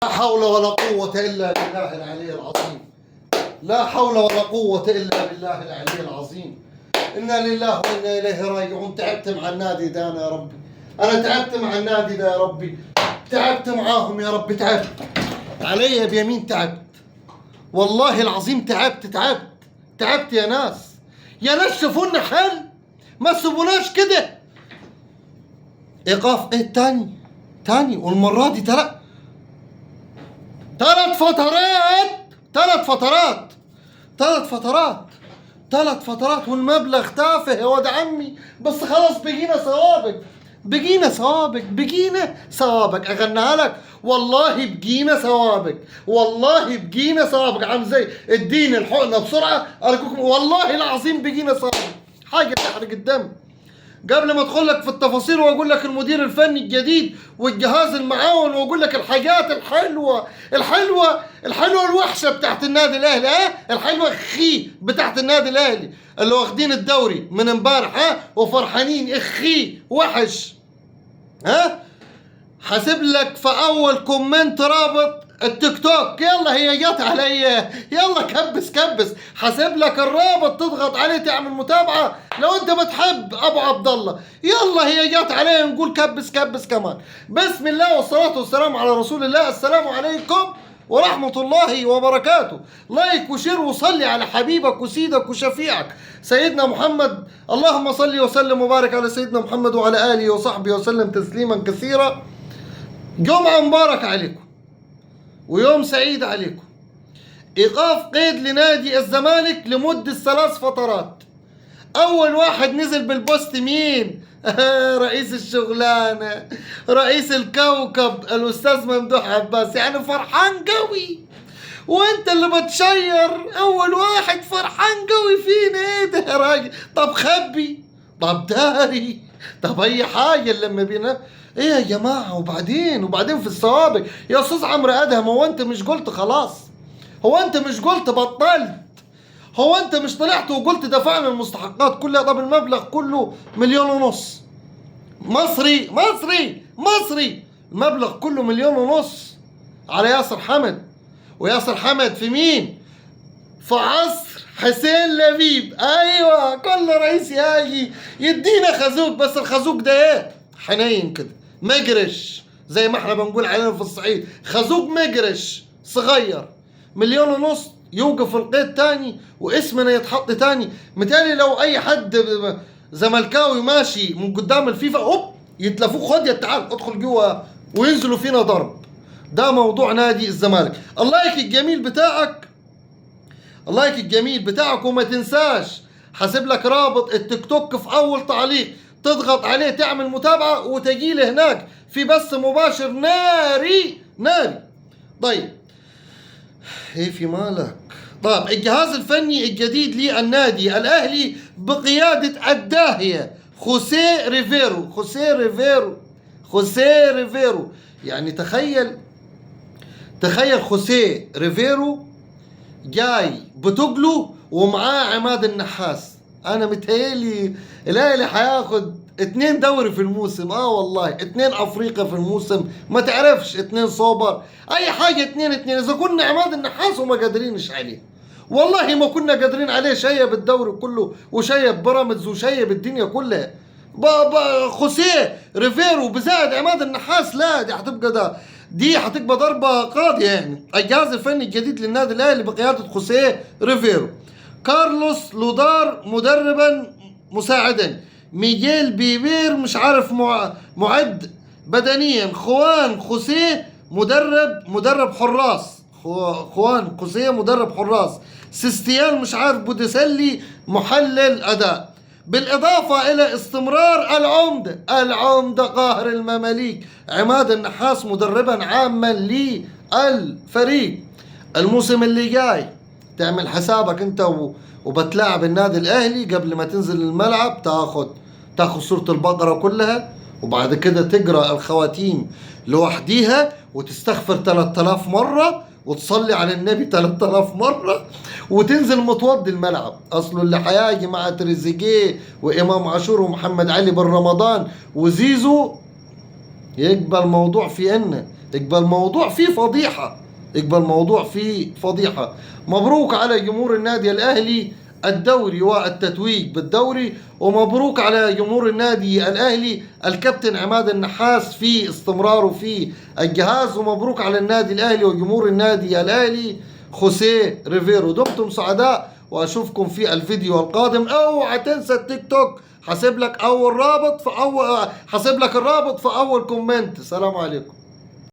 لا حول ولا قوة إلا بالله العلي العظيم. لا حول ولا قوة إلا بالله العلي العظيم. إنا لله وإنا إليه راجعون. تعبت مع النادي ده أنا يا ربي. أنا تعبت مع النادي ده يا ربي. تعبت معاهم يا ربي. تعبت علي بيمين. تعبت والله العظيم. تعبت يا ناس. يا ناس شوفونا حل، ما تسيبوناش كده. إيقاف إيه تاني والمرة دي ثلاث فترات والمبلغ تافه يا واد عمي. بس خلاص بقينا سوابق اغنيها لك. والله بقينا سوابق عم زي اديني الحقنه بسرعه ارجوكم. والله العظيم بقينا سوابق. حاجه تحرق الدم. قبل ما ادخل لك في التفاصيل واقول لك المدير الفني الجديد والجهاز المعاون واقول لك الحاجات الحلوه الوحشه بتاعت النادي الاهلي، الحلوه بتاعت النادي الاهلي اللي واخدين الدوري من امبارح وفرحانين. وحش. حاسب لك في اول كومنت رابط التيك توك. يلا هي جت عليا. يلا كبس. حاسب لك الرابط تضغط عليه تعمل متابعة لو انت بتحب ابو عبد الله. يلا هي جت عليا نقول كبس كمان. بسم الله والصلاة والسلام على رسول الله. السلام عليكم ورحمة الله وبركاته. لايك وشير وصلي على حبيبك وسيدك وشفيعك سيدنا محمد. اللهم صل وسلم وبارك على سيدنا محمد وعلى آله وصحبه وسلم تسليما كثيرا. جمعة مبارك عليكم ويوم سعيد عليكم. إيقاف قيد لنادي الزمالك لمدة 3 فترات. أول واحد نزل بالبوست مين؟ رئيس الشغلانة، رئيس الكوكب الأستاذ ممدوح عباس. يعني فرحان قوي وانت اللي بتشير. أول واحد فرحان قوي فينا. ايه ده يا راجل؟ طب خبي، طب داري، طب أي حاجة لما بينا. ايه يا جماعة؟ وبعدين في السوابق يا استاذ عمرو ادهم. هو انت مش قلت خلاص؟ هو انت مش قلت بطلت؟ هو انت مش طلعت وقلت دفعنا المستحقات كلها؟ طب المبلغ كله 1.5 مليون مصري. المبلغ كله 1.5 مليون على ياسر حمد. وياسر حمد في مين؟ في عصر حسين لبيب. ايوه كل رئيس يجي يدينا خازوق. بس الخازوق ده ايه؟ حنين كده مقرش زي ما احنا بنقول علينا في الصعيد. خازوق مقرش صغير. 1.5 مليون يوقف القيد تاني واسمنا يتحط تاني. متهيألي لو اي حد زملكاوي ماشي من قدام الفيفا يتلفوه. خد يا تعال ادخل جوا وينزلوا فينا ضرب. ده موضوع نادي الزمالك. اللايك الجميل بتاعك وما تنساش حاسب لك رابط التيك توك في اول تعليق تضغط عليه تعمل متابعة وتجيلي هناك في بث مباشر ناري. طيب ايه في مالك؟ طيب الجهاز الفني الجديد للنادي الاهلي بقيادة الداهية خوسيه ريفيرو. يعني تخيل خوسيه ريفيرو جاي بتقله ومعاه عماد النحاس. انا متهيألي الاهلي هياخد 2 دوري في الموسم. والله 2 افريقيا في الموسم. ما تعرفش 2 سوبر اي حاجة. 2 اذا كنا عماد النحاس وما قادرينش عليه. والله ما كنا قادرين عليه. شيب الدوري كله وشيب بيراميدز وشيب الدنيا كلها. خوسيه ريفيرو بزائد عماد النحاس. لا دي هتبقى ضربة قاضية. يعني الجهاز الفني الجديد للنادي الاهلي بقيادة خوسيه ريفيرو. كارلوس لودار مدربا مساعدا. ميغيل بيبير مش عارف معد بدنيا. خوان خوسيه مدرب حراس. سيستيان مش عارف بوديسلي محلل اداء. بالاضافه الى استمرار العمده قاهر المماليك عماد النحاس مدربا عاما للفريق. الموسم اللي جاي تعمل حسابك انت وبتلاعب النادي الاهلي. قبل ما تنزل الملعب تاخد صورة البقرة كلها وبعد كده تقرأ الخواتيم لوحديها وتستغفر 3000 مرة وتصلي على النبي 3000 مرة وتنزل متوضي الملعب. اصله اللي هيجي مع تريزيجيه وامام عاشور ومحمد علي بن رمضان وزيزو يقبل موضوع في يبقى الموضوع فيه فضيحة، يبقى الموضوع فيه فضيحة. مبروك على جمهور النادي الأهلي الدوري والتتويج بالدوري، ومبروك على جمهور النادي الأهلي الكابتن عماد النحاس في استمراره في الجهاز، ومبروك على النادي الأهلي وجمهور النادي الأهلي خوسيه ريفيرو. دمتم سعداء، واشوفكم في الفيديو القادم. اوعى تنسى التيك توك، حاسب لك الرابط في اول كومنت. سلام عليكم.